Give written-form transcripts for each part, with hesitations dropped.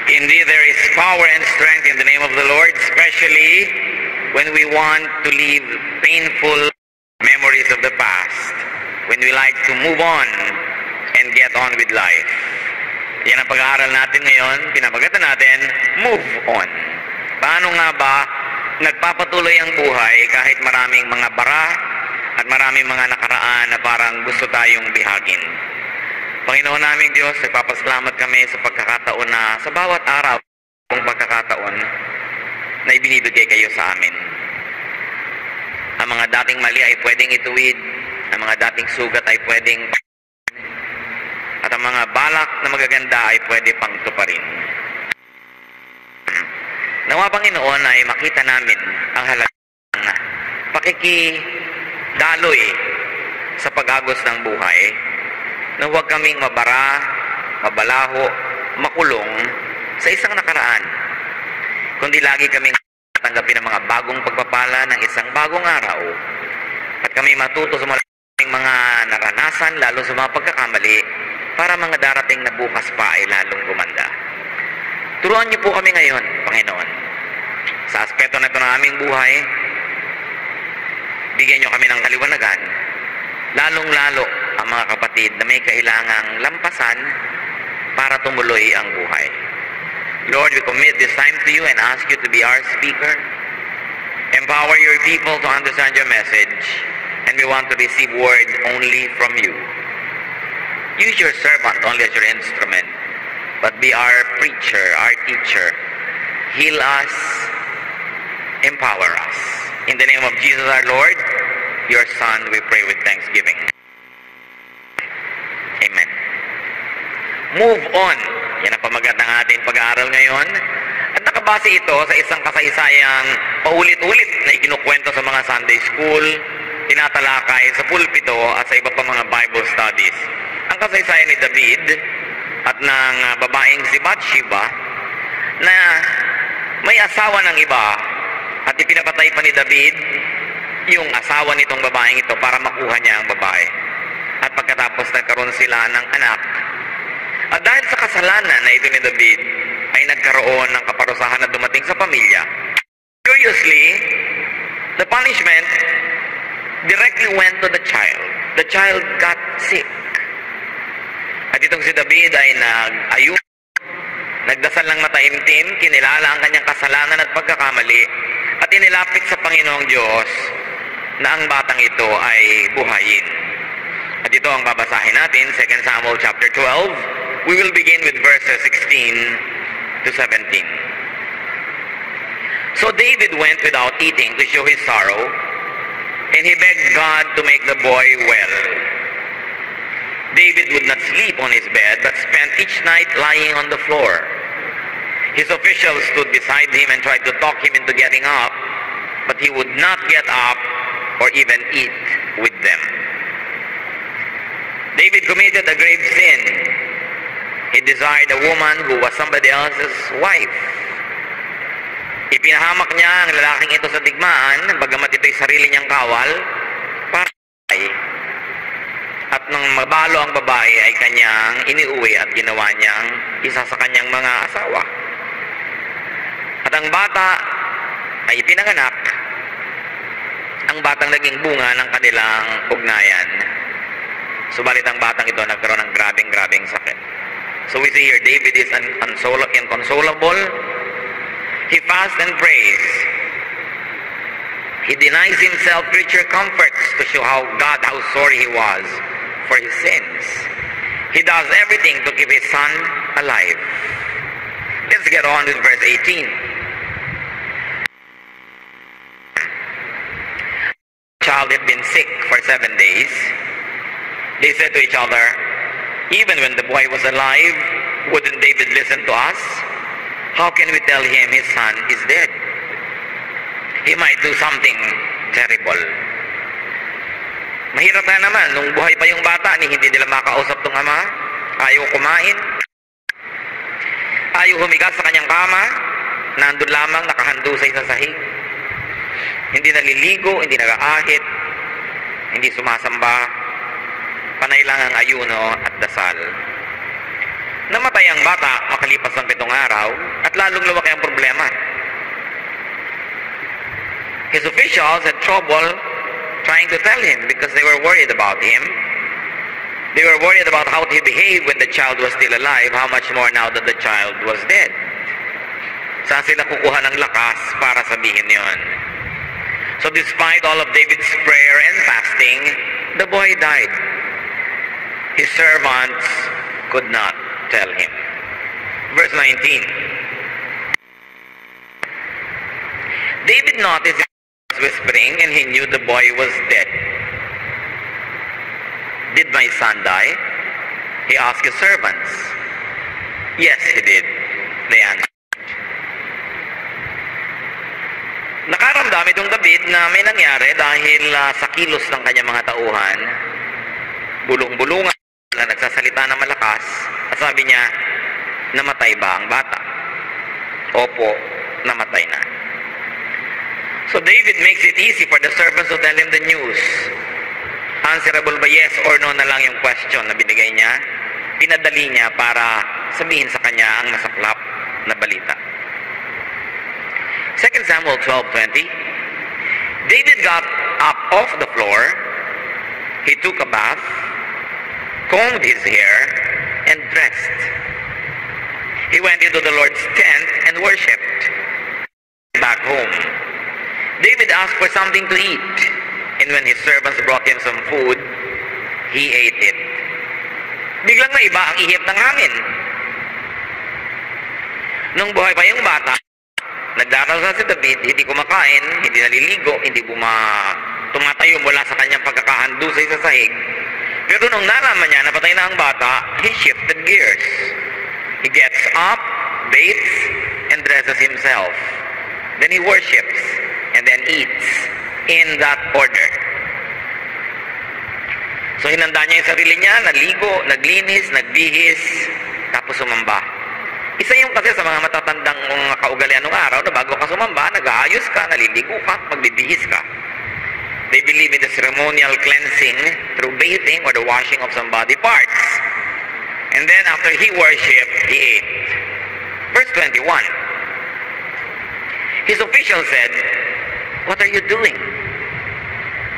Indeed, there is power and strength in the name of the Lord, especially when we want to leave painful memories of the past, when we like to move on and get on with life. Yan ang pag-aaral natin ngayon, pinapagatan natin, move on. Paano nga ba nagpapatuloy ang buhay kahit maraming mga bara at maraming mga nakaraan na parang gusto tayong bihagin? Panginoon naming Diyos, nagpapasalamat kami sa pagkakataon na sa bawat araw, kung pagkakataon na ibinibigay kayo sa amin. Ang mga dating mali ay pwedeng ituwid, ang mga dating sugat ay pwedeng at ang mga balak na magaganda ay pwede pang tuparin. Nawa Panginoon ay makita namin ang halagang pakikidaloy sa pag-agos ng buhay, na huwag kaming mabara, mabalaho, makulong sa isang nakaraan, kundi lagi kaming tanggapin ang mga bagong pagpapala ng isang bagong araw, at kami matuto sa mga naranasan, lalo sa mga pagkakamali, para mga darating na bukas pa ay lalong gumanda. Turuan niyo po kami ngayon, Panginoon, sa aspeto na ito ng aming buhay. Bigyan niyo kami ng kaliwanagan, lalong-lalo ang mga kapatid na may kailangang lampasan para tumuloy ang buhay. Lord, we commit this time to you and ask you to be our speaker. Empower your people to understand your message, and we want to receive word only from you. Use your servant only as your instrument, but be our preacher, our teacher. Heal us, empower us. In the name of Jesus our Lord, your Son, we pray with thanksgiving. Amen. Move on. Yan ang pamagat ng ating pag-aaral ngayon. At nakabase ito sa isang kasaysayang paulit-ulit na ikinukwento sa mga Sunday school, tinatalakay sa pulpito at sa iba pa mga Bible studies. Ang kasaysayan ni David at ng babaeng si Bathsheba na may asawa ng iba at ipinapatay pa ni David yung asawa nitong babaeng ito para makuha niya ang babae. At pagkatapos nagkaroon sila ng anak. At dahil sa kasalanan na ito ni David, ay nagkaroon ng kaparusahan na dumating sa pamilya. Curiously, the punishment directly went to the child. The child got sick. At itong si David ay nag-ayun, nagdasal ng mataimtim, kinilala ang kanyang kasalanan at pagkakamali, at inilapit sa Panginoong Diyos na ang batang ito ay buhayin. At ito ang babasahin natin, 2 Samuel chapter 12. We will begin with verses 16 to 17. So David went without eating to show his sorrow, and he begged God to make the boy well. David would not sleep on his bed, but spent each night lying on the floor. His officials stood beside him and tried to talk him into getting up, but he would not get up or even eat with them. David committed a grave sin. He desired a woman who was somebody else's wife. Ipinahamak niya ang lalaking ito sa digmaan, bagamat ito'y sarili niyang kawal, para at nang mabalo ang babae ay kanyang iniuwi at ginawa niyang isa sa kanyang mga asawa. At ang bata ay ipinanganak. Ang batang naging bunga ng kanilang ugnayan. Subalit ang batang ito nagkaroon ng grabing sakit. So we see here, David is inconsolable. He fasts and prays. He denies himself creature comforts to show how sorry he was for his sins. He does everything to keep his son alive. Let's get on with verse 18. The child had been sick for 7 days. They said to each other, even when the boy was alive, wouldn't David listen to us? How can we tell him his son is dead? He might do something terrible. Mahirap na naman, nung buhay pa yung bata, hindi nila makausap tong ama. Ayaw kumain. Ayaw humigas sa kanyang kama. Nandun lamang, nakahandusay sa sahig. Hindi naliligo, hindi nag-aahit, hindi sumasamba. Panay lang ang ayuno at dasal. Namatay ang bata makalipas ng 7 araw at lalong lumaki ang problema. His officials had trouble trying to tell him because they were worried about him. They were worried about how he behaved when the child was still alive, how much more now that the child was dead. Saan sila kukuha ng lakas para sabihin yon? So despite all of David's prayer and fasting, the boy died. His servants could not tell him. Verse 19. David noticed his whispering and he knew the boy was dead. Did my son die? He asked his servants. Yes, he did, they answered. Nakaramdam itong David na may nangyari dahil sa kilos ng kanyang mga tauhan. Bulong-bulungan na nagsasalita ng malakas at sabi niya, namatay ba ang bata? Opo, namatay na. So David makes it easy for the servants to tell him the news. Answerable ba yes or no na lang yung question na binigay niya? Pinadali niya para sabihin sa kanya ang masaklap na balita. 2 Samuel 12:20. David got up off the floor. He took a bath, combed his hair, and dressed. He went into the Lord's tent and worshipped. Back home, David asked for something to eat. And when his servants brought him some food, he ate it. Biglang naiba ang ihip ng hangin. Nung buhay pa yung bata, nagdarasal si David, hindi kumakain, hindi naliligo, hindi tumatayo mula sa kanyang pagkakahandusay sa sahig. Pero nung nalaman niya na patay na ang bata, he shifted gears. He gets up, bathes, and dresses himself. Then he worships, and then eats. In that order. So hinanda niya yung sarili niya, naligo, naglinis, nagbihis, tapos sumamba. Isa yung kasi sa mga matatandang kaugalian ng araw na bago ka sumamba, nag-aayos ka, naliligo ka, magbibihis ka. They believe in the ceremonial cleansing through bathing or the washing of some body parts. And then after he worshipped, he ate. Verse 21. His official said, "What are you doing?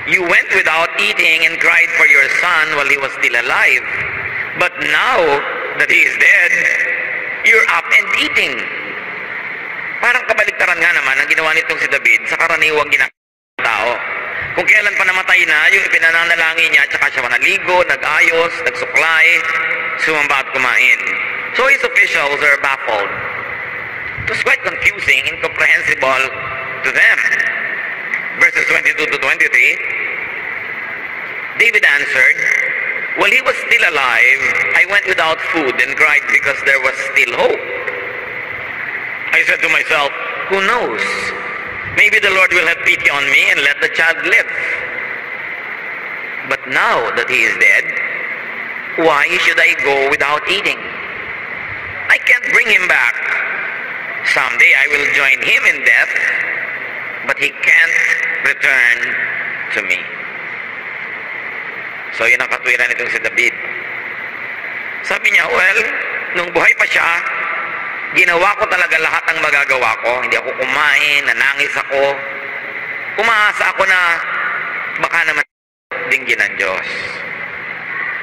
You went without eating and cried for your son while he was still alive. But now that he is dead, you're up and eating." Parang kabaliktaran nga naman ang ginawa nitong si David sa karaniwang ginagawa tao. Kung kailan pa namatay na, yung ipinananalangin niya, tsaka siya naligo, nag-ayos, nagsuklay, sumamba at kumain. So his officials are baffled. It was quite confusing, incomprehensible to them. Verses 22 to 23, David answered, "While he was still alive, I went without food and cried because there was still hope. I said to myself, who knows? Maybe the Lord will have pity on me and let the child live. But now that he is dead, why should I go without eating? I can't bring him back. Someday I will join him in death, but he can't return to me." So yun ang katwiran nitong si David. Sabi niya, well, nung buhay pa siya, ginawa ko talaga lahat ng magagawa ko. Hindi ako kumain, nanangis ako. Umaasa ako na baka naman dinggin ng Diyos.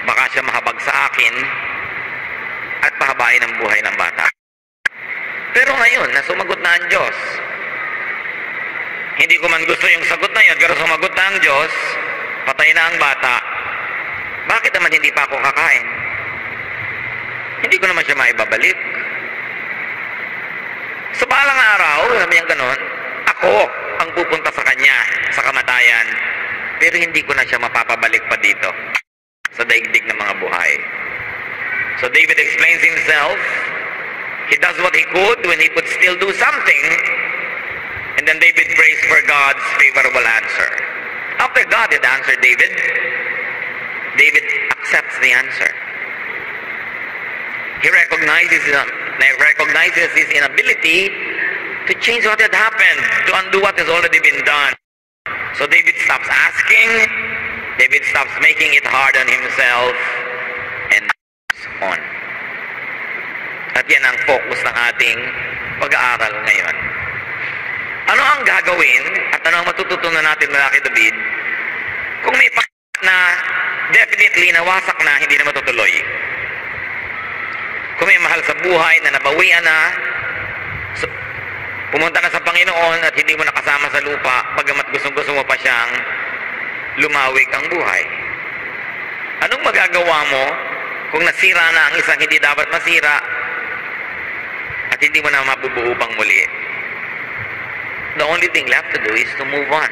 Baka siya mahabag sa akin at pahabain ang buhay ng bata. Pero ngayon, nasumagot na ang Diyos. Hindi ko man gusto yung sagot na yun, pero sumagot na ang Diyos, patay na ang bata. Bakit naman hindi pa ako kakain? Hindi ko naman siya maibabalik. Sa balang araw, sabi niya ganon, ako ang pupunta sa kanya, sa kamatayan, pero hindi ko na siya mapapabalik pa dito, sa daigdig ng mga buhay. So David explains himself. He does what he could when he could still do something. And then David prays for God's favorable answer. After God had answered David, David accepts the answer. He recognizes his inability to change what had happened, to undo what has already been done. So David stops asking, David stops making it hard on himself, and moves on. At yan ang focus ng ating pag-aaral ngayon. Ano ang gagawin at ano ang matututunan natin mula kay David kung may na definitely nawasak na, hindi na matutuloy? Kung may mahal sa buhay na nabawian na, pumunta na sa Panginoon at hindi mo nakasama sa lupa, bagamat gusto mo pa siyang lumawig ang buhay. Anong magagawa mo kung nasira na ang isang hindi dapat masira at hindi mo na mabubuo pang muli? The only thing left to do is to move on.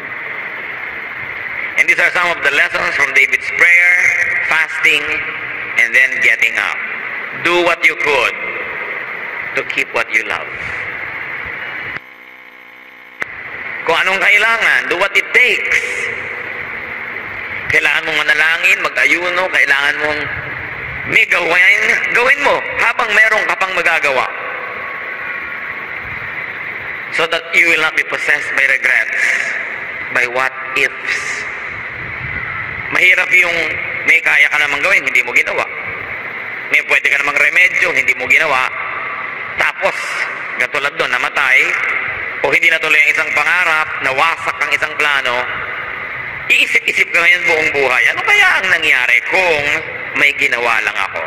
And these are some of the lessons from David's prayer, fasting, and then getting up. Do what you could to keep what you love. Kung anong kailangan, do what it takes. Kailangan mong manalangin, mag-ayuno, kailangan mong may gawin mo habang meron ka pang magagawa. So that you will not be possessed by regrets, by what ifs. Mahirap yung may kaya ka namang gawin, hindi mo ginawa. May pwede ka namang remedyo, hindi mo ginawa. Tapos, katulad doon, namatay, o hindi natuloy ang isang pangarap, nawasak ang isang plano, iisip-isip ka ngayon buong buhay. Ano kaya ang nangyari kung may ginawa lang ako?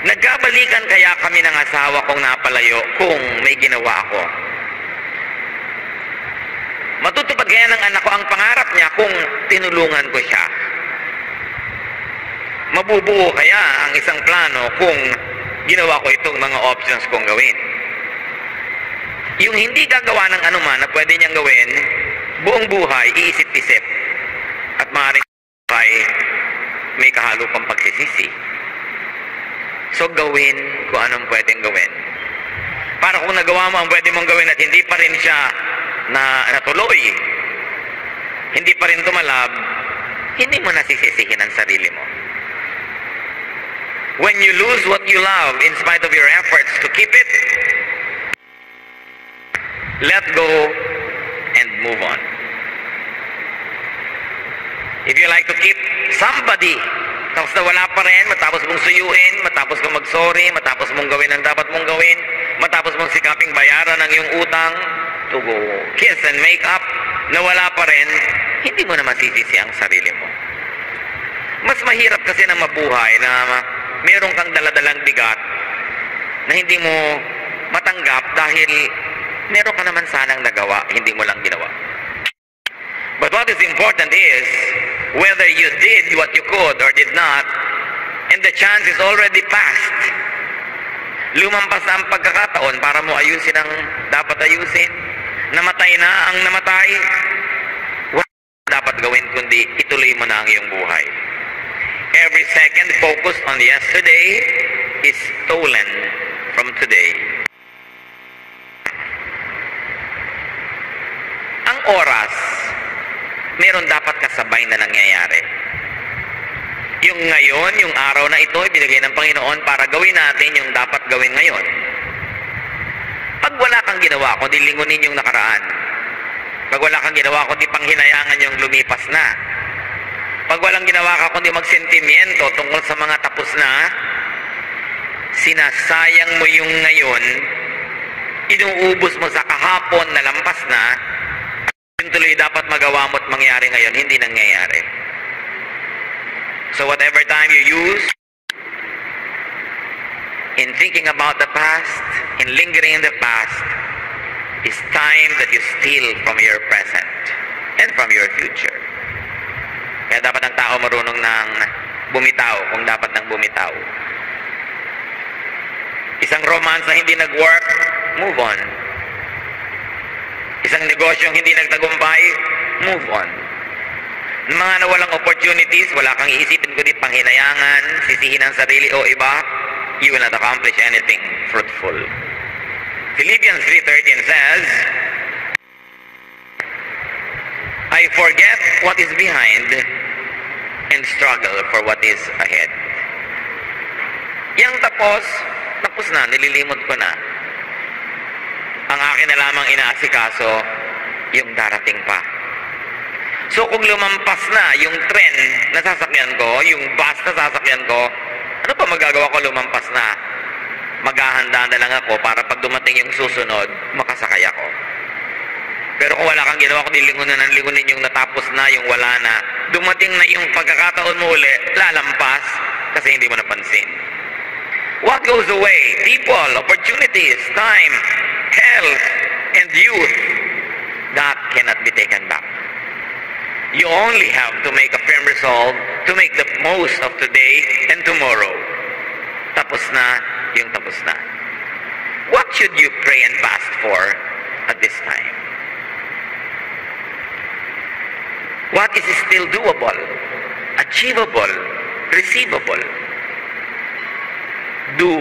Nagkabalikan kaya kami ng asawa kong napalayo kung may ginawa ako? Matutupad kaya ng anak ko ang pangarap niya kung tinulungan ko siya? Mabubuo kaya ang isang plano kung ginawa ko itong mga options kong gawin? Yung hindi gagawa ng anuman na pwede niyang gawin, buong buhay, iisip-isip. At maaaring may kahalo pang pagsisisi. So gawin kung anong pwedeng gawin. Para kung nagawa mo ang pwede mong gawin at hindi pa rin siya natuloy, hindi pa rin tumalab, hindi mo nasisisihin ang sarili mo. When you lose what you love in spite of your efforts to keep it, let go and move on. If you like to keep somebody, tapos na wala pa rin, matapos mong suyuin, matapos mong mag-sorry, matapos mong gawin ang dapat mong gawin, matapos mong sikaping bayaran ang iyong utang, to go kiss and make up, na wala pa rin, hindi mo na masisisi ang sarili mo. Mas mahirap kasi na mabuhay na meron kang daladalang bigat na hindi mo matanggap dahil meron ka naman sanang nagawa, hindi mo lang ginawa. But what is important is whether you did what you could or did not, and the chance is already passed. Lumampas na ang pagkakataon para mo ayusin ang dapat ayusin. Namatay na ang namatay. Wala dapat gawin kundi ituloy mo na ang iyong buhay. Every second focused on yesterday is stolen from today. Ang oras, meron dapat kasabay na nangyayari. Yung ngayon, yung araw na ito, ibinigay ng Panginoon para gawin natin yung dapat gawin ngayon. Pag wala kang ginawa, kundi lingunin yung nakaraan. Pag wala kang ginawa, kundi panghinayangan yung lumipas na. Pag walang ginawa ka, kundi magsentimiento tungkol sa mga tapos na, sinasayang mo yung ngayon, inuubos mo sa kahapon na lampas na, yung tuloy dapat magawa mo at mangyari ngayon, hindi nangyayari. So whatever time you use in thinking about the past, in lingering in the past, is time that you steal from your present and from your future. Kaya dapat ang tao marunong ng bumitaw kung dapat nang bumitaw. Isang romance na hindi nag-work, move on. Isang negosyong hindi nagtagumpay, move on. Mga nawalang opportunities, wala kang iisipin kundi panghinayangan, sisihin ang sarili o iba, you will not accomplish anything fruitful. Philippians 3:13 says, I forget what is behind and struggle for what is ahead. Yang tapos na, nililimot ko na. Ang akin na lamang inaasikaso, yung darating pa. So kung lumampas na yung tren na sasakyan ko, yung bus na sasakyan ko, ano pa magagawa ko lumampas na? maghahanda na lang ako para pag dumating yung susunod, makasakay ako. Pero kung wala kang ginawa, kung lingunin ng lingunin yung natapos na, yung wala na, dumating na yung pagkakataon mo uli, lalampas kasi hindi mo napansin. What goes away? People, opportunities, time, health, and youth. That cannot be taken back. You only have to make a firm resolve to make the most of today and tomorrow. Tapos na yung tapos na. What should you pray and fast for at this time? What is still doable, achievable, receivable? Do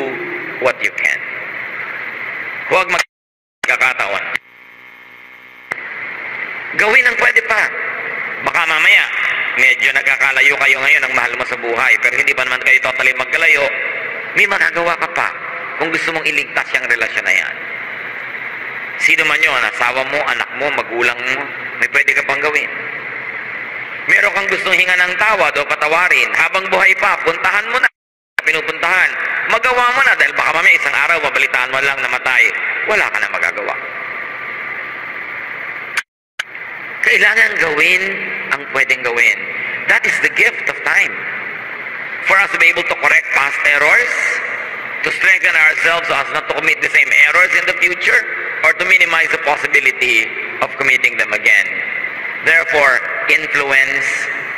what you can. Huwag magkakataon. Gawin ang pwede pa. Baka mamaya, medyo nagkakalayo kayo ngayon ng mahal mo sa buhay, pero hindi pa naman kayo totally magkalayo, may magagawa ka pa kung gusto mong iligtas yung relasyon na yan. Sino man yun, asawa mo, anak mo, magulang mo, may pwede ka pang gawin. Meron kang gustong hinga ng tawad o patawarin, habang buhay pa, puntahan mo na, pinupuntahan. Magawa mo na dahil baka mamaya isang araw, mabalitaan mo lang namatay, wala ka na magagawa. Kailangan gawin ang pwedeng gawin. That is the gift of time. For us to be able to correct past errors, to strengthen ourselves so as not to commit the same errors in the future, or to minimize the possibility of committing them again. Therefore, influence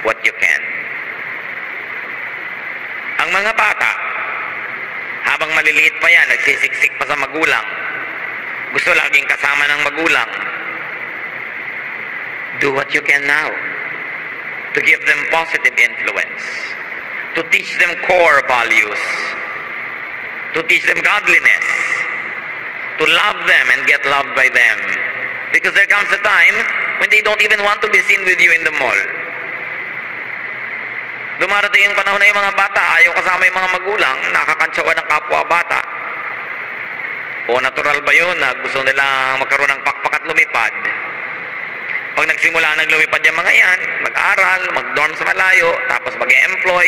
what you can. Ang mga bata, habang maliliit pa yan, nagsisiksik pa sa magulang, gusto laging kasama ng magulang, do what you can now to give them positive influence, to teach them core values, to teach them godliness, to love them and get loved by them. Because there comes a time when they don't even want to be seen with you in the mall. Dumarating yung panahon na yung mga bata, ayaw kasama yung mga magulang, nakakantsawa ng kapwa bata. O natural ba yun na gusto nilang magkaroon ng pakpak at lumipad? Pag nagsimula ng lumipad yung mga yan, mag-aral, mag-dorm sa malayo, tapos mag-employ,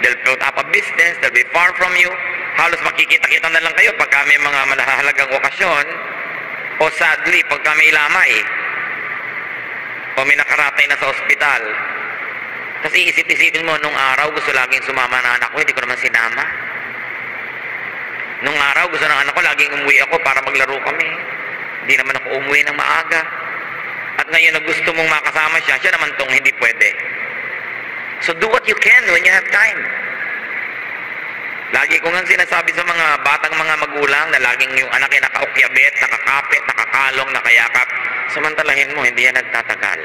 they'll build up a business, they'll be far from you. Halos makikita-kita na lang kayo pagka may mga malahalagang okasyon, o sadly, pagka may lamay, o may nakaratay na sa ospital. Kasi isip-isipin mo, nung araw gusto laging sumama na anak ko, hindi ko naman sinama. Nung araw gusto ng anak ko, laging umuwi ako para maglaro kami. Hindi naman ako umuwi ng maaga. At ngayon na gusto mong makasama siya, siya naman tong hindi pwede. So do what you can when you have time. Lagi ko nga sinasabi sa mga batang mga magulang na laging yung anak ay nakaukyabit, nakakapit, nakakalong, nakayakap. Samantalahin mo, hindi yan nagtatagal.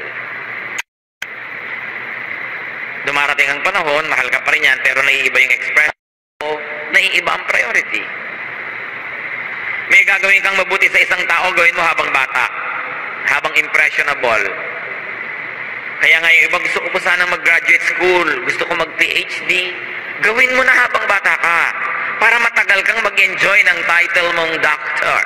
Dumarating ang panahon, mahal ka pa rin yan, pero naiiba yung expression mo, naiiba ang priority. May gagawin kang mabuti sa isang tao, gawin mo habang bata, habang impressionable. Kaya nga yung iba, gusto ko pa sana mag-graduate school, gusto ko mag-PhD, gawin mo na habang bata ka, para matagal kang mag-enjoy ng title mong doctor.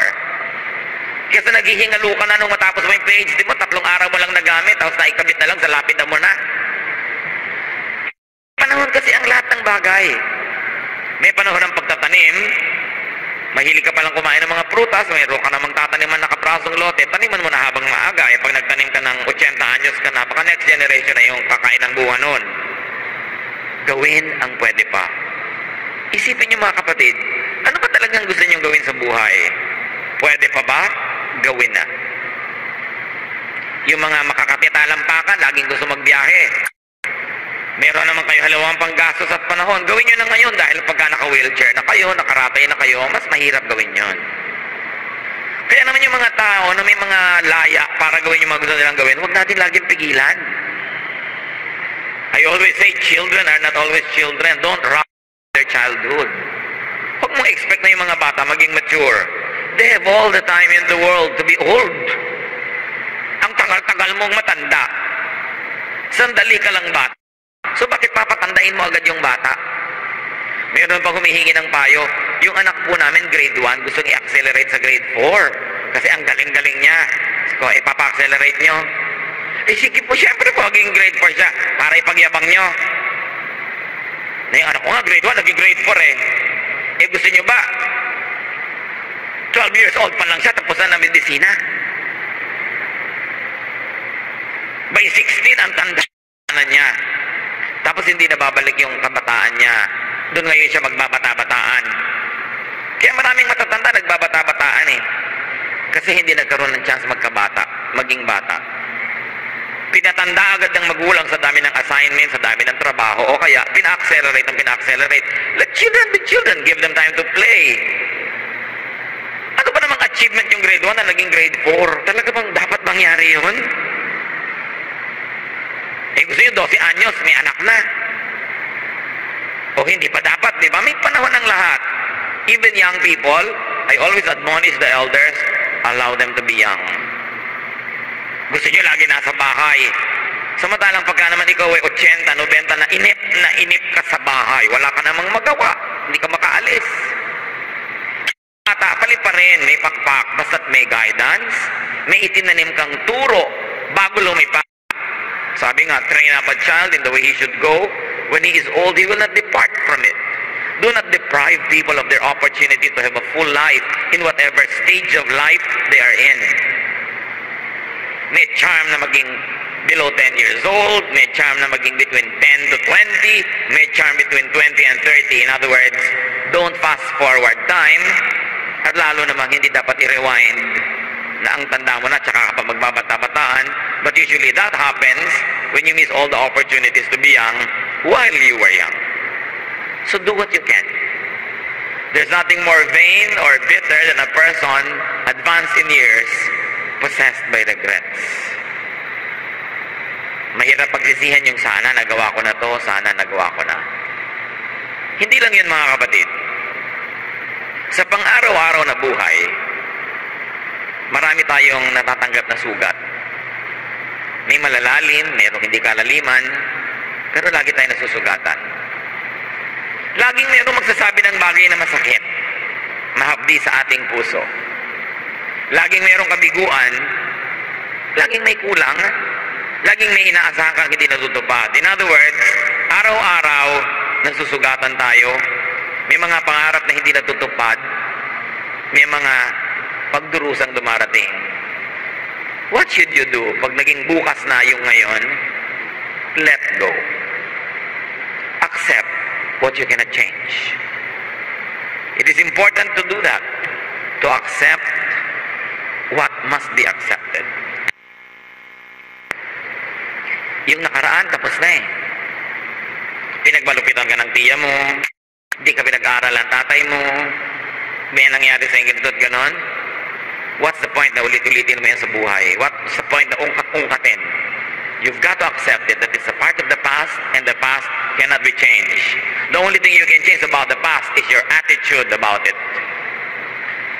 Kasi naghihingalo ka na nung matapos mo yung PhD mo, 3 araw mo lang nagamit, tapos naikabit na lang, sa lapid mo na. Panahon kasi ang lahat ng bagay. May panahon ng pagtatanim, mahilig ka palang kumain ng mga prutas, mayroon ka namang tataniman nakaprasong lote, taniman mo na habang maaga. Pag nagtanim ka ng 80 anyos ka na, baka next generation na yung kakain ng buwan nun. Gawin ang pwede pa. Isipin niyo mga kapatid, ano ba talagang gusto niyong gawin sa buhay? Pwede pa ba? Gawin na. Yung mga makakapitalampakan, laging gusto magbiyahe. Meron naman kayo halawang panggastos at panahon. Gawin nyo na ngayon dahil pagka naka-wheelchair na kayo, nakaratay na kayo, mas mahirap gawin yon. Kaya naman yung mga tao na may mga laya para gawin yung mga gusto nilang gawin, huwag natin laging pigilan. I always say, children are not always children. Don't rob their childhood. Huwag mong expect na yung mga bata maging mature. They have all the time in the world to be old. Ang tagal-tagal mong matanda. Sandali ka lang bata. So bakit papatandain mo agad yung bata? Meron pa humihingi ng payo. Yung anak po namin, grade 1, gusto i-accelerate sa grade 4. Kasi ang galing-galing niya. So, ipapa-accelerate nyo. Eh sige po, syempre po, maging grade 4 siya. Para ipagyabang nyo. Na yung anak ko nga, grade 1, naging grade 4 eh. Eh gusto nyo ba? 12 years old pa lang siya, tapos na medisina. By 16, ang tanda na niya. Tapos hindi na babalik yung kabataan niya. Doon ngayon siya magbabata-bataan. Kaya maraming matatanda nagbabata-bataan eh. Kasi hindi nagkaroon ng chance maging bata. Pinatanda agad ng magulang sa dami ng assignments, sa dami ng trabaho, o kaya pina-accelerate. Let children be children, give them time to play. Ano ba namang achievement yung grade 1 na naging grade 4? Talaga bang dapat mangyari yun? Eh gusto nyo 12 anyos, may anak na. O hindi pa dapat, di ba? May panahon ng lahat. Even young people, I always admonish the elders, allow them to be young. Gusto nyo lagi nasa bahay. Samantalang pagka naman ikaw ay 80, 90 na inip ka sa bahay, wala ka namang magawa, hindi ka makaalis. Palit pa rin, may pakpak, basta't may guidance, may itinanim kang turo bago lumipat. Sabi nga, train up a child in the way he should go. When he is old, he will not depart from it. Do not deprive people of their opportunity to have a full life in whatever stage of life they are in. May charm na maging below 10 years old, may charm na maging between 10 to 20, may charm between 20 and 30. In other words, don't fast forward time, at lalo namang hindi dapat i-rewind na ang tanda mo na tsaka kapag magbabata-bataan. But usually that happens when you miss all the opportunities to be young while you were young. So do what you can. There's nothing more vain or bitter than a person advanced in years possessed by regrets. Mahirap pagsisihan yung sana nagawa ko na to, sana nagawa ko na. Hindi lang yun mga kapatid. Sa pang-araw-araw na buhay, marami tayong natatanggap na sugat. May malalalim, mayroong hindi kalaliman, pero lagi tayo nasusugatan. Laging mayroong magsasabi ng bagay na masakit, mahapdi sa ating puso. Laging mayroong kabiguan, laging may kulang, laging may inaasahan kang hindi natutupad. In other words, araw-araw nasusugatan tayo, may mga pangarap na hindi natutupad, may mga pagdurusang dumarating. What should you do? Pag naging bukas na yung ngayon, let go. Accept what you cannot change. It is important to do that, to accept what must be accepted. Yung nakaraan, tapos na eh. Pinagbalupitan ka ng tiya mo, hindi ka pinag-aaral ang tatay mo, may nangyari sa ganito at ganon. What's the point na ulit-ulitin mo yan sa buhay? What's the point na ungkat-ungkatin? You've got to accept it, that it's a part of the past, and the past cannot be changed. The only thing you can change about the past is your attitude about it.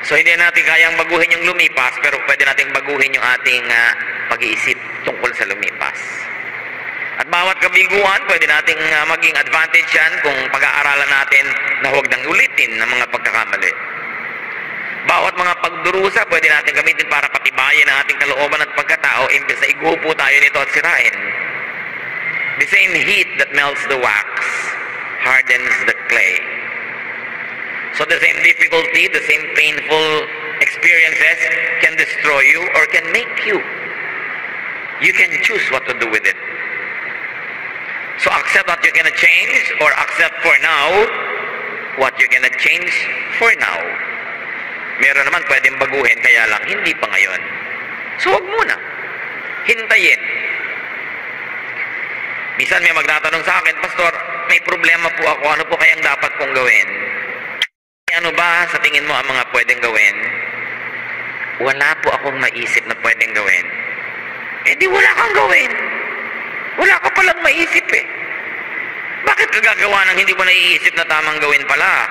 So hindi natin kayang baguhin yung lumipas, pero pwede natin baguhin yung ating pag-iisip tungkol sa lumipas. At bawat kabiguan, pwede nating maging advantage yan kung pag-aaralan natin na huwag nang ulitin ng mga pagkakamali. Bawat mga pagdurusa, pwede natin gamitin para patibayan ang ating kalooban at pagkatao, imbes na igupo tayo nito at sirain. The same heat that melts the wax hardens the clay. So the same difficulty, the same painful experiences can destroy you or can make you. You can choose what to do with it. So accept what you cannot change, or accept for now what you cannot change for now. Meron naman pwedeng baguhin, kaya lang hindi pa ngayon. So wag muna. Hintayin. Minsan may magtatanong sa akin, Pastor, may problema po ako, ano po kayang dapat kong gawin? Ano ba sa tingin mo ang mga pwedeng gawin? Wala po akong maisip na pwedeng gawin. Eh di wala kang gawin. Wala ka palang maisip eh. Bakit ka gagawa ng hindi mo naiisip na tamang gawin pala?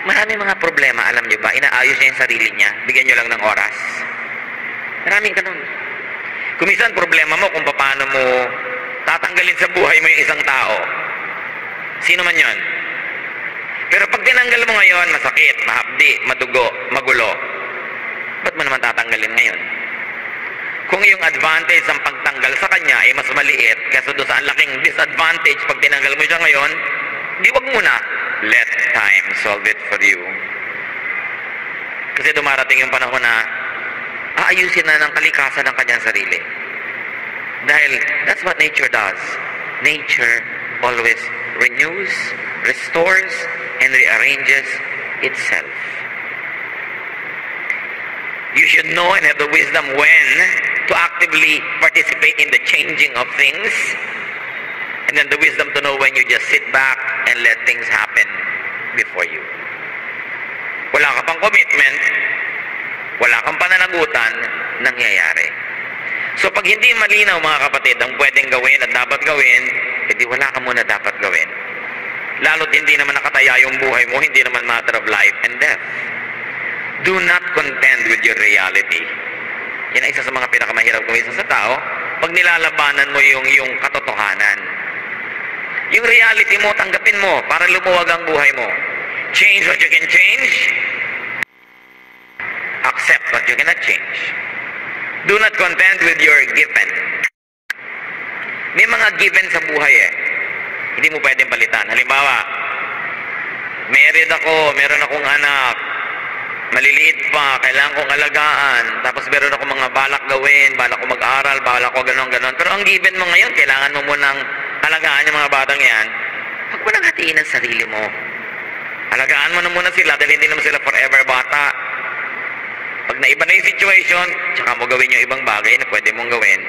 Maraming mga problema, alam niyo ba, inaayos niya yung sarili niya, bigyan niyo lang ng oras. Maraming ganun. Kung minsan problema mo kung paano mo tatanggalin sa buhay mo yung isang tao. Sino man yon. Pero pag tinanggal mo ngayon, masakit, mahapdi, madugo, magulo. Ba't mo naman tatanggalin ngayon? Kung yung advantage ng pagtanggal sa kanya ay mas maliit kaysa doon sa laking disadvantage pag tinanggal mo siya ngayon, di wag muna. Let time solve it for you. Kasi dumarating yung panahon na aayusin na ng kalikasan ng kanyang sarili. Dahil that's what nature does. Nature always renews, restores, and rearranges itself. You should know and have the wisdom when to actively participate in the changing of things, and then the wisdom to know when you just sit back and let things happen before you. Wala ka pang commitment, wala kang pananagutan, nangyayari. So pag hindi malinaw mga kapatid ang pwedeng gawin at dapat gawin, edi wala ka muna dapat gawin. Lalo't hindi naman nakataya yung buhay mo, hindi naman matter of life and death. Do not contend with your reality. Yan ang isa sa mga pinakamahirap gawin sa tao. Pag nilalabanan mo yung katotohanan. Yung reality mo, tanggapin mo para lumuwag ang buhay mo. Change what you can change. Accept what you cannot change. Do not contend with your given. May mga given sa buhay hindi mo pwedeng palitan. Halimbawa, married ako, meron akong anak, maliliit pa, kailangan kong alagaan, tapos meron ako mga balak gawin, balak ko mag-aral, balak ko ganon-ganon. Pero ang given mo ngayon, kailangan mo munang alagaan yung mga batang yan. Huwag mo nang hatiin ang sarili mo. Alagaan mo na muna sila dahil hindi naman sila forever bata. Pag naiba na yung situation, tsaka mo gawin yung ibang bagay na pwede mong gawin.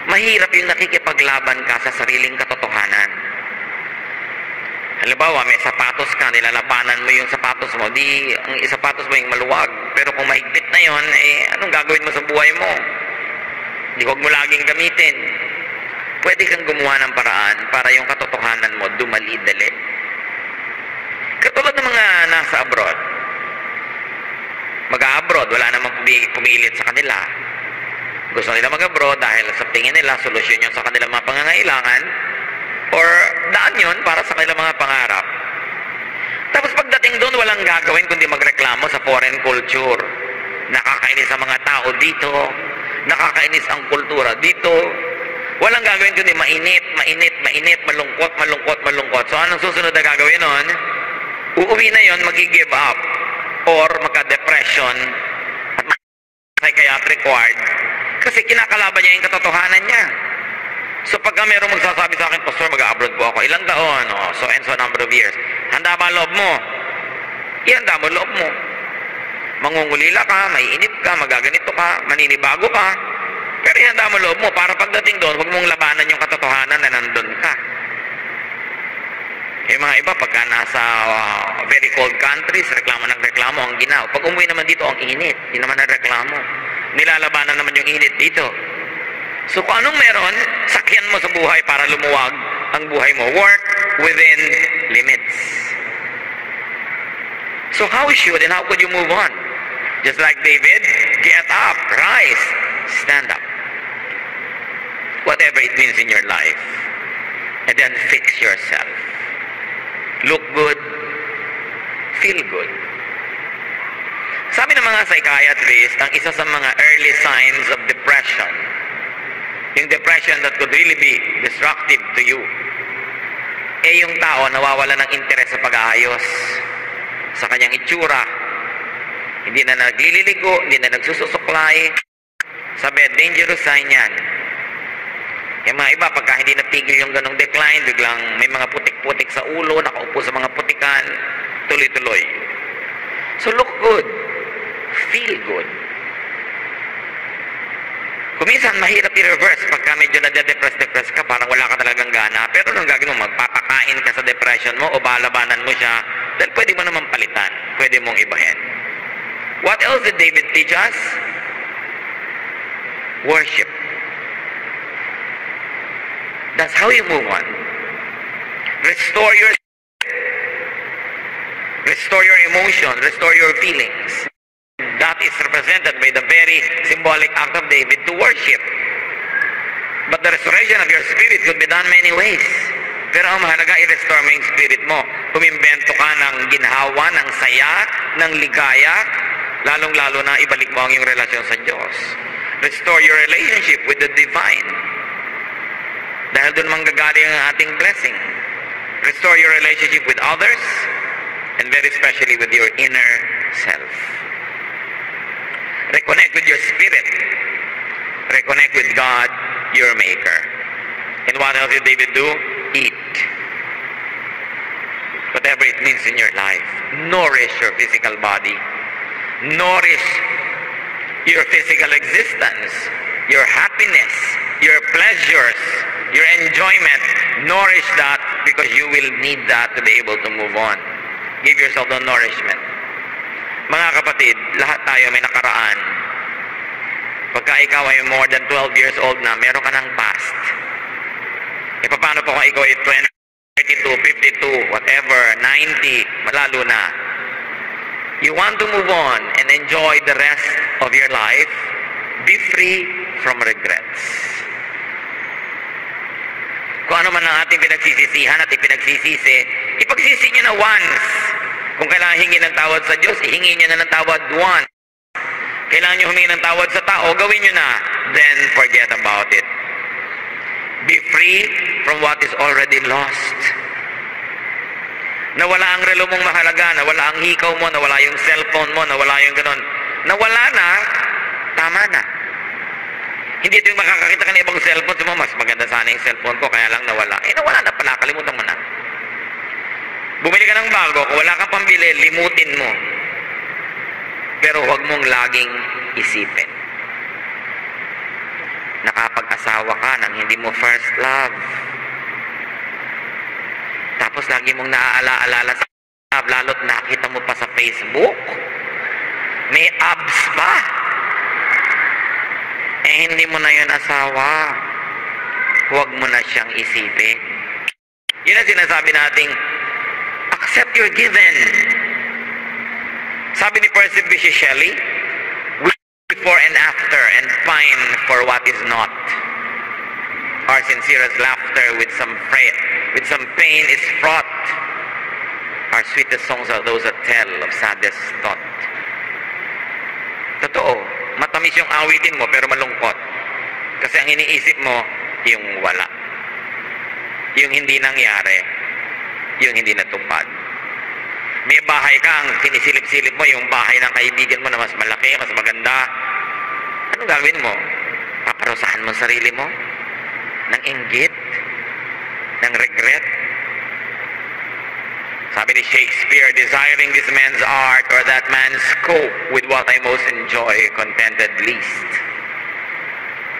Mahirap yung nakikipaglaban ka sa sariling katotohanan. Halimbawa, may sapatos ka, nilalabanan mo yung sapatos mo, ang sapatos mo yung maluwag. Pero kung mahigpit na yon, anong gagawin mo sa buhay mo? Huwag mo laging gamitin. Pwede kang gumawa ng paraan para yung katotohanan mo dumali-dali. Katulad ng mga nasa abroad. Mag-a-abroad, wala namang pumilit sa kanila. Gusto nila mag-abroad dahil sa tingin nila, solusyon yun sa kanilang mga pangangailangan or daan yun para sa kanilang mga pangarap. Tapos pagdating doon, walang gagawin kundi magreklamo sa foreign culture. Nakakainis ang mga tao dito, nakakainis ang kultura dito. Walang gagawin kundi mainit, malungkot. So anong susunod na gagawin nun? Uuwi na yon, mag-give up or magka-depression at psychiatric ward kasi kinakalaban niya yung katotohanan niya. So pagka merong magsasabi sa akin, Pastor, mag-abroad po ako, ilang taon, so and so number of years, handa ba loob mo? Ihanda mo loob mo. Mangungulila ka, maiinip ka, magaganito ka, maninibago ka, pero ihanda mo loob mo para pagdating doon, huwag mong labanan yung katotohanan na nandun ka. Yung mga iba, pagka nasa very cold countries, reklamo ang ginaw. Pag umuwi naman dito, ang init. Hindi naman ang reklamo. Nilalabanan naman yung init dito. So kung anong meron, sakyan mo sa buhay para lumuwag ang buhay mo. Work within limits. So how should and how could you move on? Just like David, get up, rise, stand up. Whatever it means in your life. And then fix yourself. Look good, feel good. Sabi ng mga psychiatrists, ang isa sa mga early signs of depression, yung depression that could really be destructive to you, yung tao nawawala ng interes sa pag-aayos sa kanyang itsura, hindi na naglililigo, hindi na nagsususuklay. Sabi, dangerous sign yan. Yung mga iba, pagka hindi napigil yung ganong decline, biglang may mga putik-putik sa ulo, nakaupo sa mga putikan, tuloy-tuloy. So look good. Feel good. Kuminsan, mahirap i-reverse pagka medyo nade-depress ka, parang wala ka talagang gana. Pero nung gagawin mo, magpapakain ka sa depression mo o balabanan mo siya, dahil pwede mo naman palitan. Pwede mong ibahin. What else did David teach us? Worship. That's how you move on. Restore your emotion, restore your feelings. That is represented by the very symbolic act of David to worship. But the restoration of your spirit could be done many ways. Pero ang mahalaga, i-restore mo yung spirit mo. Umimbento ka ng ginhawa, ng saya, ng ligaya, lalong-lalo na ibalik mo ang iyong relasyon sa Diyos. Restore your relationship with the divine. Dahil doon manggagaling ang ating blessing. Restore your relationship with others, and very especially with your inner self. Reconnect with your spirit. Reconnect with God, your Maker. And what else did David do? Eat. Whatever it means in your life. Nourish your physical body. Nourish your physical existence, your happiness, your pleasures, your enjoyment. Nourish that because you will need that to be able to move on. Give yourself the nourishment. Mga kapatid, lahat tayo may nakaraan. Pagka ikaw ay more than 12 years old na, meron ka ng past. E paano po kung ikaw ay 20, 32, 52, whatever, 90, malalo na. You want to move on and enjoy the rest of your life, be free from regrets. Kung ano man ang ating pinagsisisihan at ipinagsisisi, ipagsisi nyo na once. Kung kailangan hingin ng tawad sa Diyos, ihingi nyo na ng tawad once. Kailangan nyo humingi ng tawad sa tao, gawin nyo na. Then forget about it. Be free from what is already lost. Nawala ang relo mong mahalaga, nawala ang hikaw mo, nawala yung cellphone mo, nawala yung ganon. Nawala na, tama na. Hindi ito yung makakakita ka ng ibang cellphone, mo, mas maganda sana yung cellphone ko, kaya lang nawala. Eh, nawala na pala, kalimutan mo na. Bumili ka ng bago, kung wala kang pambili, limutin mo. Pero huwag mong laging isipin. Nakapag-asawa ka ng hindi mo first love. Tapos lagi mong naaalala sa love, lalo't nakita mo pa sa Facebook. May abs pa. Eh, hindi mo na yun asawa. Huwag mo na siyang isipin. Yun ang sinasabi nating, accept your given. Sabi ni Percy Bysshe Shelley, before and after, and pine for what is not. Our sincerest laughter with some pain is fraught. Our sweetest songs are those that tell of saddest thought. Totoo, matamis yung awitin mo pero malungkot. Kasi ang iniisip mo, yung wala. Yung hindi nangyari. Yung hindi natupad. May bahay ka, ang kinisilip-silip mo, yung bahay ng kaibigan mo na mas malaki, mas maganda. Anong gagawin mo? Paparusahan mo sarili mo? Ng inggit? Ng regret? Sabi ni Shakespeare, desiring this man's art or that man's cope with what I most enjoy, contented least.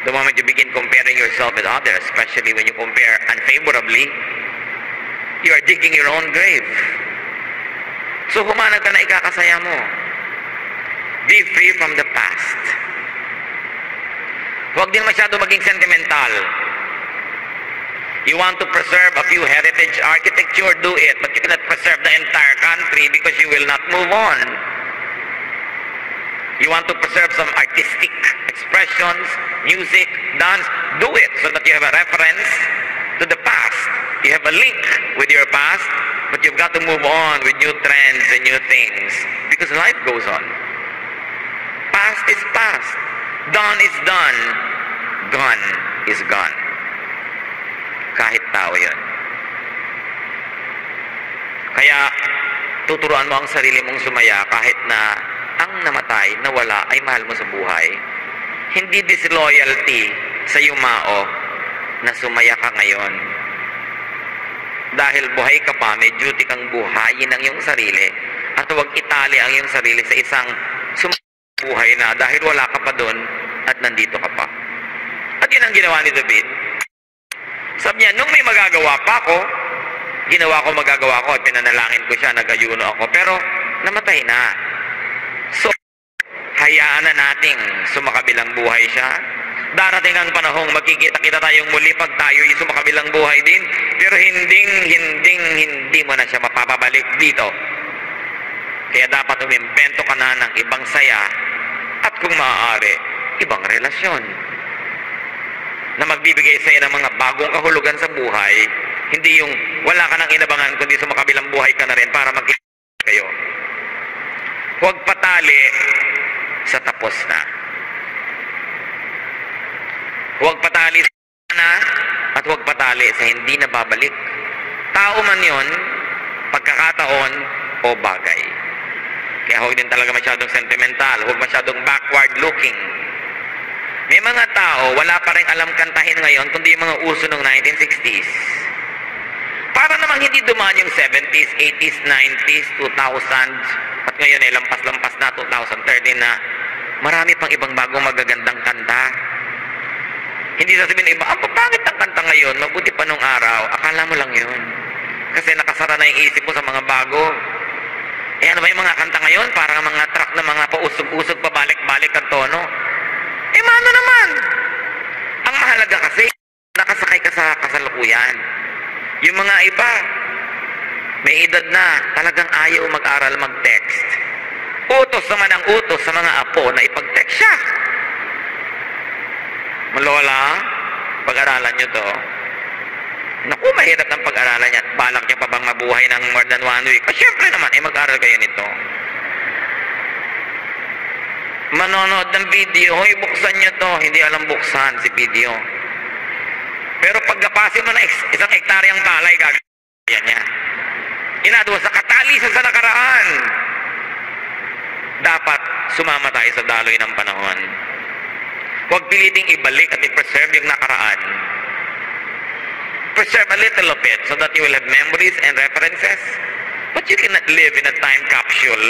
The moment you begin comparing yourself with others, especially when you compare unfavorably, you are digging your own grave. So humanap ka na ikakasaya mo. Be free from the past. Huwag din masyado maging sentimental. You want to preserve a few heritage architecture, do it. But you cannot preserve the entire country because you will not move on. You want to preserve some artistic expressions, music, dance, do it so that you have a reference to the past. You have a link with your past, but you've got to move on with new trends and new things because life goes on. Past is past. Done is done. Gone is gone. Kahit tao yun. Kaya, tuturuan mo ang sarili mong sumaya kahit na ang namatay, nawala, ay mahal mo sa buhay. Hindi disloyalty sa yumao na sumaya ka ngayon. Dahil buhay ka pa, may duty kang buhayin ang iyong sarili at huwag itali ang iyong sarili sa isang buhay na dahil wala ka pa doon at nandito ka pa. At yun ang ginawa ni David. Sabi niya, nung may magagawa pa ako, magagawa ko at pinanalangin ko siya, nag-ayuno ako, pero namatay na. So, hayaan na nating sumakabilang buhay siya. Darating ang panahong magkikita-kita tayong muli pag tayo'y sumakabilang buhay din, pero hindi mo na siya mapapabalik dito. Kaya dapat umimbento ka na ng ibang saya at kung maaari, ibang relasyon na magbibigay sa iyo ng mga bagong kahulugan sa buhay, hindi yung wala ka nang inabangan kundi sumakabilang buhay ka na rin para magkita kayo. Huwag patali sa tapos na. Huwag patali sa na at huwag patali sa hindi na babalik. Tao man yon, pagkakataon o bagay. Kaya huwag din talaga masyadong sentimental, huwag masyadong backward looking. May mga tao, wala pa rin alam kantahin ngayon, kundi yung mga uso ng 1960s. Para namang hindi dumaan yung 70s, 80s, 90s, 2000s, at ngayon ay lampas-lampas na 2013 na marami pang ibang bagong magagandang kanta. Hindi sasabihin ng iba, ang papangit ng kanta ngayon, mabuti pa nung araw, akala mo lang yun. Kasi nakasara na yung isip mo sa mga bago. Eh ano ba yung mga kanta ngayon? Parang mga track na mga pausog-usog, pabalik-balik ang tono. Eh mano naman? Ang mahalaga kasi, nakasakay ka sa kasalukuyan. Yung mga iba, may edad na, talagang ayaw mag-aral mag-text. Utos naman ang utos sa mga apo na ipag-text siya. Malola, pag-aralan nyo to. Naku, mahirap ng pag-aralan yan. Balak nyo pa bang mabuhay ng more than 1 week? Siyempre naman, mag-aral kayo nito. Manonood ng video, hoy, buksan nyo to. Hindi alam buksan si video. Pero pagkapasin mo na isang hektaryang palay, gagawin niya. Inadwa sa katalisan sa nakaraan. Dapat sumama tayo sa daloy ng panahon. Huwag piliting ibalik at i-preserve yung nakaraan. Preserve a little of it so that you will have memories and references. But you cannot live in a time capsule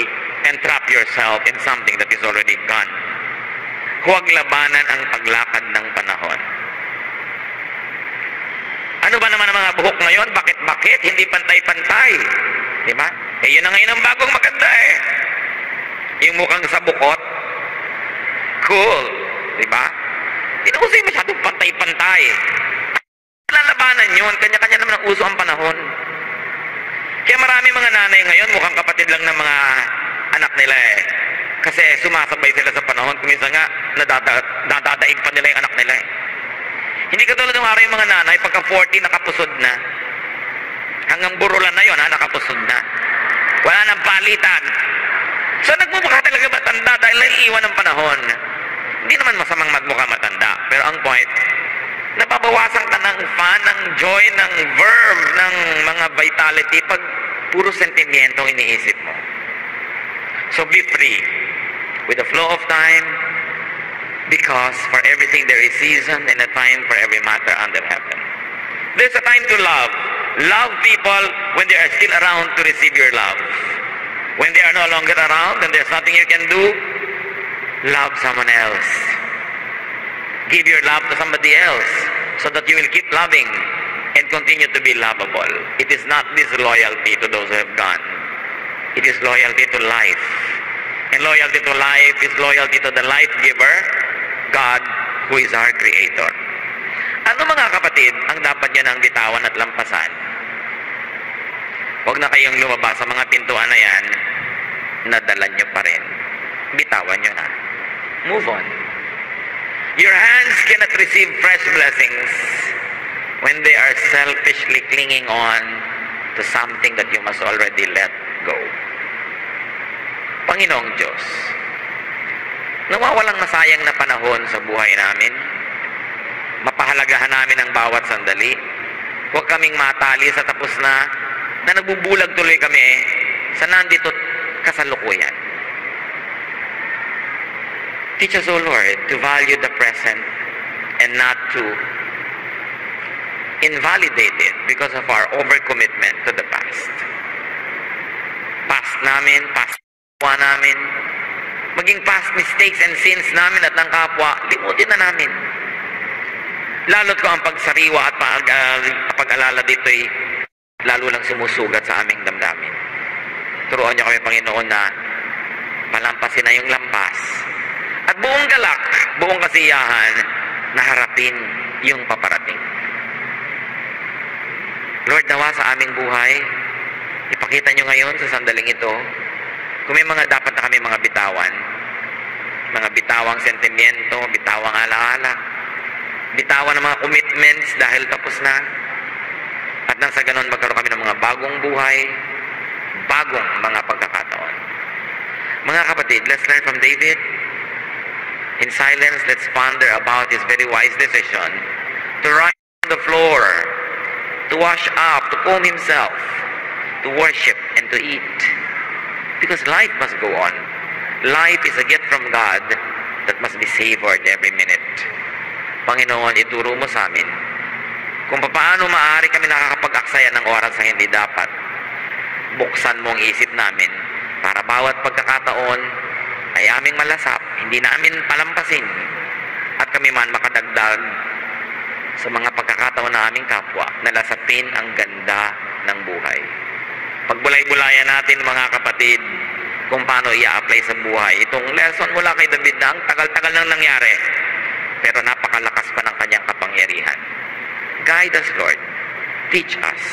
and trap yourself in something that is already gone. Huwag labanan ang paglakad ng panahon. Ano ba naman ang mga buhok ngayon? Bakit? Hindi pantay-pantay. Diba? Eh, yun na ngayon ang bagong maganda eh. Yung mukhang sa bukot. Cool. Diba? Hindi na uso yung masyadong pantay-pantay. Lalabanan yun. Kanya-kanya naman ang uso ang panahon. Kaya marami mga nanay ngayon, mukhang kapatid lang ng mga anak nila eh. Kasi sumasabay sila sa panahon. Kung isa nga, nadadaig pa nila yung anak nila eh. Hindi katulad ng araw yung mga nanay, pagka 40, nakapusod na. Hanggang burulan na yun, nakapusod na. Wala nang palitan. So nagmumukha talaga matanda dahil naiiwan ng panahon. Hindi naman masamang magmukha matanda. Pero ang point, nababawasan ka ng fun, ng joy, ng verve, ng mga vitality pag puro sentimiento iniisip mo. So be free with the flow of time, because for everything there is season and a time for every matter under heaven. There's a time to love. Love people when they are still around to receive your love. When they are no longer around and there's nothing you can do, love someone else. Give your love to somebody else so that you will keep loving and continue to be lovable. It is not disloyalty to those who have gone. It is loyalty to life. And loyalty to life is loyalty to the life giver, God, who is our Creator. Ano mga kapatid ang dapat nyo nang bitawan at lampasan? Huwag na kayong lumabas sa mga pintuan na yan, nadala nyo pa rin. Bitawan nyo na. Move on. Your hands cannot receive fresh blessings when they are selfishly clinging on to something that you must already let go. Panginoong Diyos, nawawalang masayang na panahon sa buhay namin. Mapahalagahan namin ang bawat sandali. Huwag kaming matali sa tapos na nagbubulag tuloy kami sa nandito kasalukuyan. Teach us, O Lord, to value the present and not to invalidate it because of our overcommitment to the past. Past namin, past namin, maging past mistakes and sins namin at ng kapwa, limutin na namin. Lalo't ko ang pagsariwa at pag-alala dito'y lalo lang sumusugat sa aming damdamin. Turuan niyo kami, Panginoon, na palampasin na yung lampas. At buong galak, buong kasiyahan, na harapin yung paparating. Lord, nawa sa aming buhay, ipakita niyo ngayon sa sandaling ito, kung may mga dapat na kami mga bitawan, mga bitawang sentimiento, bitawang alaala, bitawan ng mga commitments dahil tapos na, at nang sa ganon magkaroon kami ng mga bagong buhay, bagong mga pagkakataon. Mga kapatid, let's learn from David. In silence, let's ponder about his very wise decision to rise on the floor, to wash up, to comb himself, to worship, and to eat. Because life must go on. Life is a gift from God that must be savored every minute. Panginoon, ituro mo sa amin kung paano maaari kami nakakapag-aksaya ng oras sa hindi dapat. Buksan mo ang isip namin para bawat pagkakataon ay aming malasap, hindi namin palampasin, at kami man makadagdag sa mga pagkakataon na aming kapwa na lasapin ang ganda ng buhay. Pagbulay-bulayan natin mga kapatid kung paano i-apply sa buhay itong lesson mula kay David na ang tagal-tagal nang nangyari pero napakalakas pa ng kanyang kapangyarihan. Guide us, Lord. Teach us.